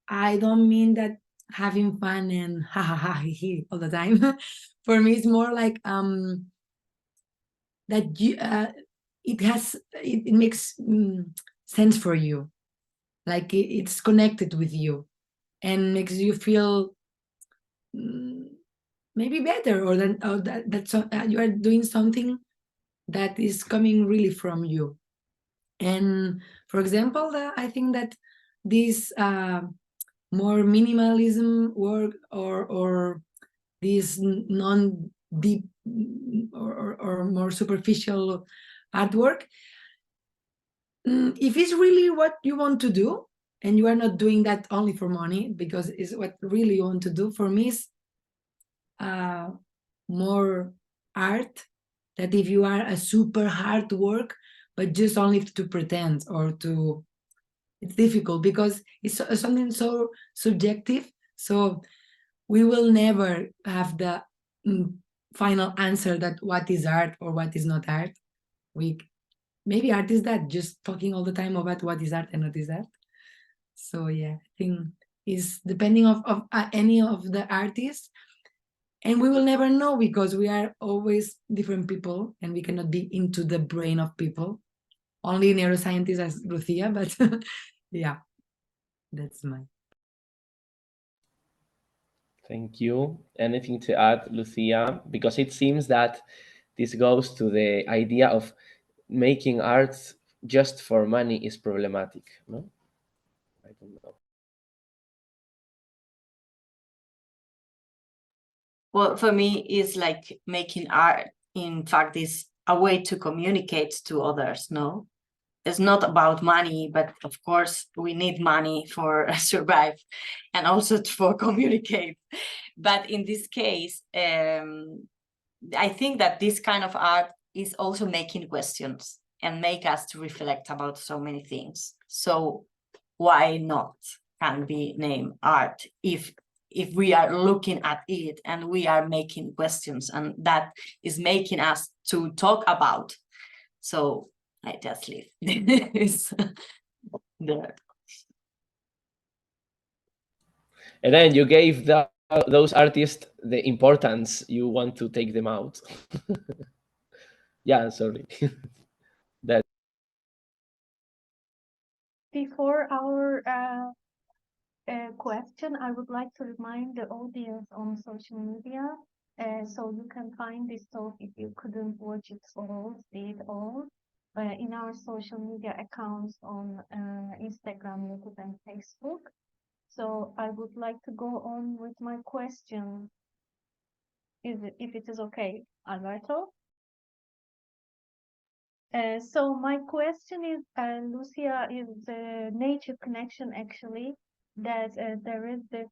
I don't mean that having fun and ha ha ha he all the time. For me, it's more like that you it makes sense for you, like it's connected with you and makes you feel maybe better, or that you are doing something that is coming really from you. And for example, I think that this more minimalism work or this non-deep or more superficial artwork, if it's really what you want to do and you are not doing that only for money, because it's what really you want to do, for me is more art, that if you are a super hard work but just only to pretend or to, it's difficult because it's something so subjective. So we will never have the final answer that what is art or what is not art. Maybe art is that, just talking all the time about what is art and what is art. So yeah, I think it's depending of any of the artists, and we will never know because we are always different people and we cannot be into the brain of people. Only neuroscientists as Lucia, but yeah, that's mine. Thank you. Anything to add, Lucia? Because it seems that this goes to the idea of making art just for money is problematic, no? I don't know. Well, for me, it's like making art, in fact, is a way to communicate to others, no? It's not about money, but of course, we need money for survive and also for communicate. But in this case, I think that this kind of art is also making questions and make us to reflect about so many things. So why not can be named art if we are looking at it and we are making questions, and that is making us to talk about. So I just leave this there. And then you gave those artists the importance you want to take them out. Yeah, sorry. That. Before our question, I would like to remind the audience on social media, so you can find this talk if you couldn't watch it all, see it all, in our social media accounts on Instagram, YouTube, and Facebook. So I would like to go on with my question, if it is okay, Alberto. So my question is, Lucia, is the nature connection actually, that there is this,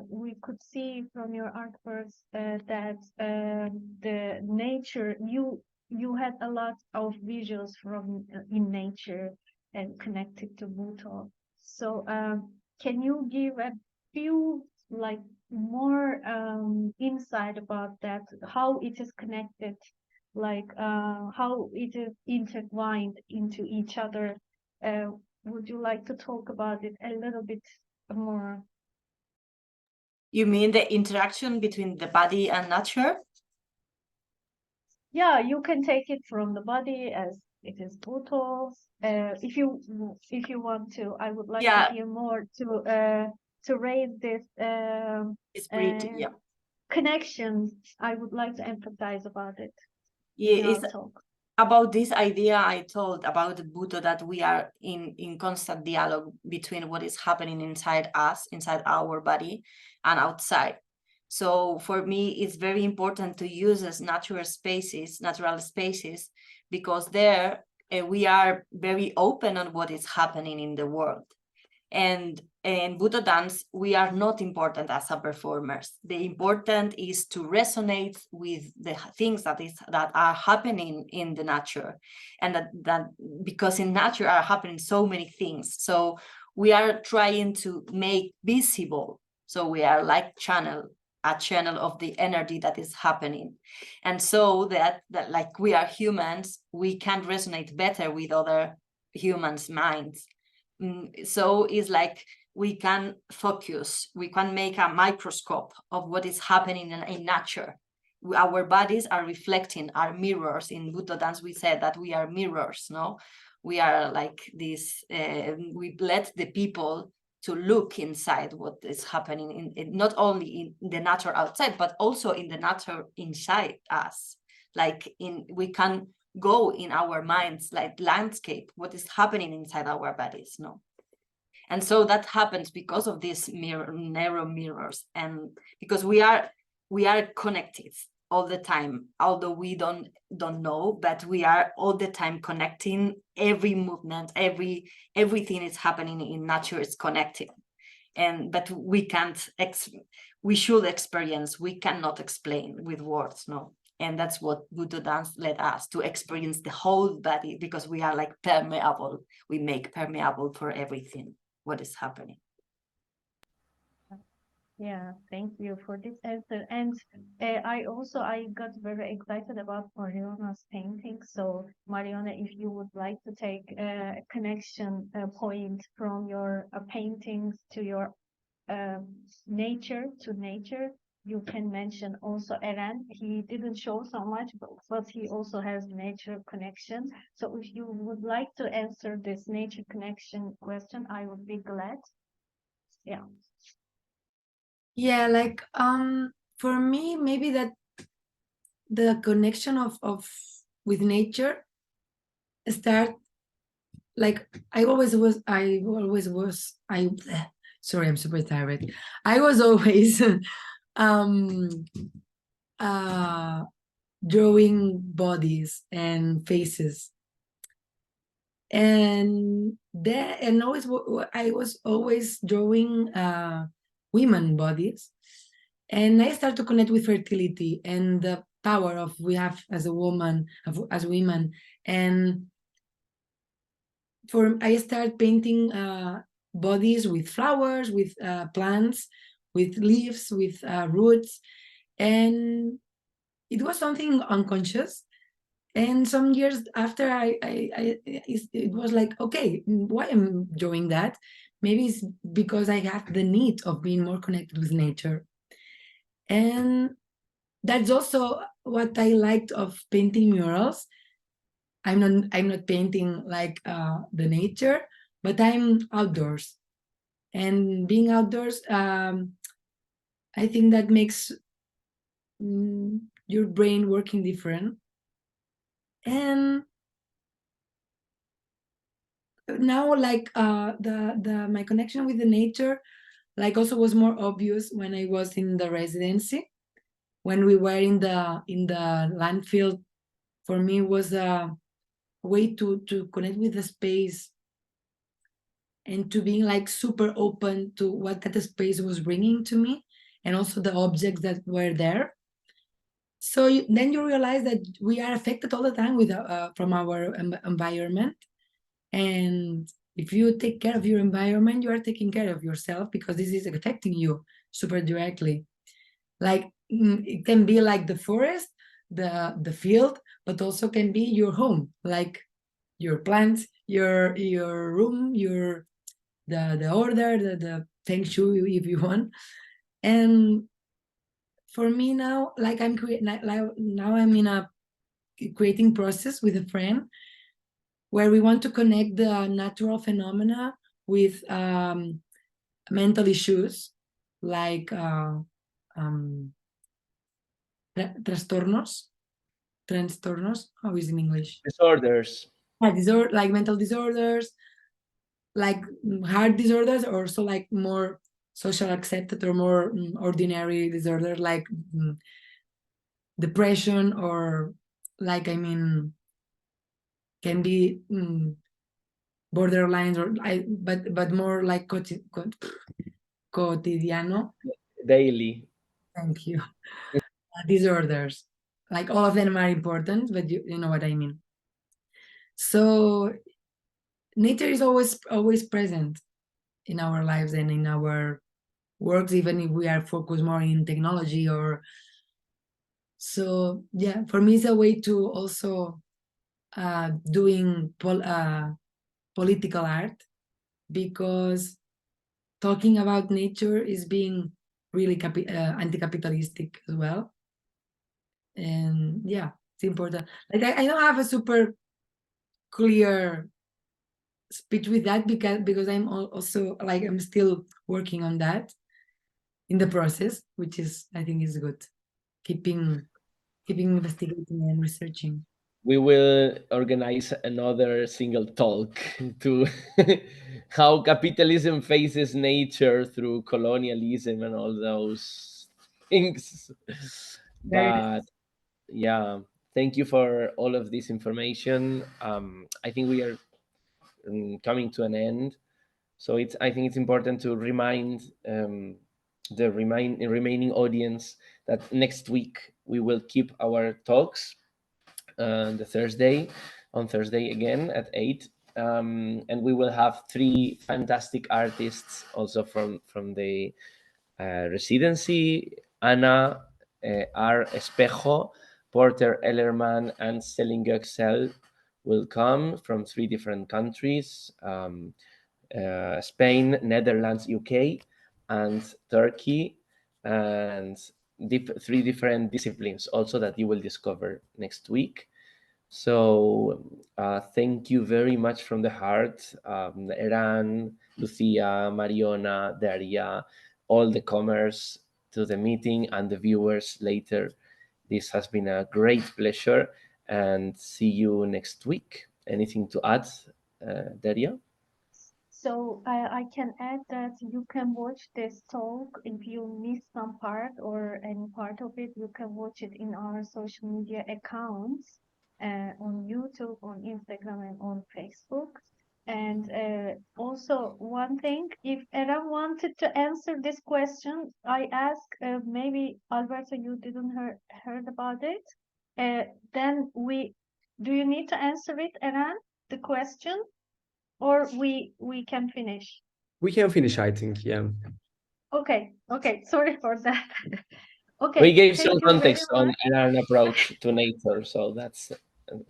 we could see from your artworks that the nature, you had a lot of visuals from in nature and connected to Butoh. So can you give a few like more insight about that, how it is connected, like how it is intertwined into each other? Would you like to talk about it a little bit more? You mean the interaction between the body and nature? Yeah, you can take it from the body as it is Butoh. If you want to, I would like to hear more to raise this Yeah. connections. I would like to emphasize about it. Yeah, it's about this idea I told about the Butoh, that we are in constant dialogue between what is happening inside us, inside our body, and outside. So for me, it's very important to use as natural spaces, because there we are very open on what is happening in the world. And in Butoh dance, we are not important as a performers. The important is to resonate with the things that are happening in the nature, and that because in nature are happening so many things. So we are trying to make visible. So we are like a channel of the energy that is happening, and so that like we are humans, we can resonate better with other humans' minds. So it's like we can focus, we can make a microscope of what is happening in nature. Our bodies are reflecting, are mirrors. In Butoh dance, we said that we are mirrors, no? We are like this, we let the people to look inside what is happening in not only in the nature outside, but also in the nature inside us. Like we can go in our minds, like landscape, what is happening inside our bodies, no? And so that happens because of these narrow mirrors, and because we are connected all the time, although we don't know, but we are all the time connecting. Every movement, everything is happening in nature is connected, but we can't we should experience, we cannot explain with words, no? And that's what Butoh dance led us to experience the whole body, because we are like permeable. We make permeable for everything what is happening. Yeah, thank you for this answer. And I got very excited about Mariona's painting. So Mariona, if you would like to take a connection point from your paintings to your nature, you can mention also Eren. He didn't show so much, but he also has nature connection. So if you would like to answer this nature connection question, I would be glad. Yeah. Yeah, like for me, maybe that the connection of with nature start like I sorry, I'm super tired. I was always drawing bodies and faces, and I was always drawing women bodies, and I started to connect with fertility and the power of we have as a woman, as women. And I started painting bodies with flowers, with plants, with leaves, with roots, and it was something unconscious. And some years after, it was like, okay, why am I doing that? Maybe it's because I have the need of being more connected with nature. And that's also what I liked of painting murals. I'm not painting like the nature, but I'm outdoors. And being outdoors, I think that makes your brain working different. And now, like my connection with the nature, like also was more obvious when I was in the residency. When we were in the landfill, for me was a way to connect with the space and to being like super open to what that space was bringing to me, and also the objects that were there. So then you realize that we are affected all the time with from our environment. And if you take care of your environment, you are taking care of yourself, because this is affecting you super directly. Like it can be like the forest, the field, but also can be your home, like your plants, your room, the order, the feng shui, if you want. And for me now, like now I'm in a creating process with a friend, where we want to connect the natural phenomena with mental issues, like trastornos, how is it in English? Disorders. Yeah, like mental disorders, like heart disorders, or also like more social accepted or more ordinary disorders like depression, or like, I mean, can be borderlines, or but more like cotidiano. Daily. Thank you. Disorders, like all of them are important, but you know what I mean. So nature is always present in our lives and in our works, even if we are focused more in technology. Or so yeah, for me it's a way to also doing political art, because talking about nature is being really anti-capitalistic as well. And yeah, it's important. Like I don't have a super clear speech with that, because I'm also like, I'm still working on that in the process, which is, I think, is good. Keeping investigating and researching. We will organize another single talk to how capitalism faces nature through colonialism and all those things. But yeah, thank you for all of this information. I think we are coming to an end, so I think it's important to remind the remaining audience that next week we will keep our talks on Thursday again at 8, and we will have 3 fantastic artists also from the residency: Anna R. Espejo, Porter Ellerman, and Selin Göksel will come from 3 different countries: Spain, Netherlands, UK, and Turkey, and 3 different disciplines also that you will discover next week. So thank you very much from the heart, Eren, Lucia, Mariona, Daria, all the comers to the meeting, and the viewers later. This has been a great pleasure, and see you next week. Anything to add, Daria? So I can add that you can watch this talk if you miss some part or any part of it. You can watch it in our social media accounts, on YouTube, on Instagram, and on Facebook. And also one thing, if Eren wanted to answer this question, I asked, maybe Alberto, you didn't heard about it. Then do you need to answer it, Eren, the question? Or we can finish? We can finish, I think. Yeah. Okay, sorry for that. Okay, We gave thank some you very context on much. Eran approach to nature, so that's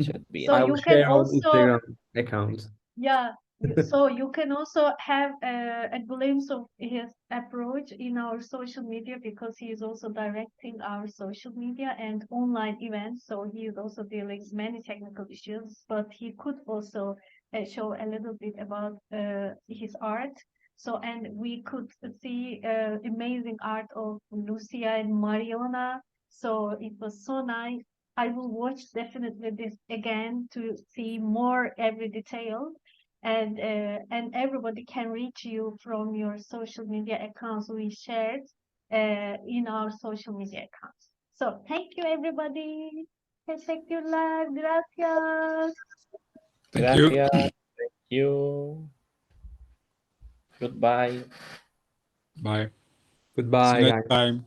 should be So I enough. will you can share our also, Instagram account. yeah, so you can also have a glimpse of his approach in our social media, because he is also directing our social media and online events. So he is also dealing with many technical issues, but he could also show a little bit about his art. So, and we could see amazing art of Lucia and Mariona. So it was so nice. I will watch definitely this again to see more every detail, and everybody can reach you from your social media accounts we shared in our social media accounts. So thank you everybody. Teşekkürler. Gracias. Thank you. Gracias. Thank you. Goodbye. Bye. See Goodbye, you guys. next time.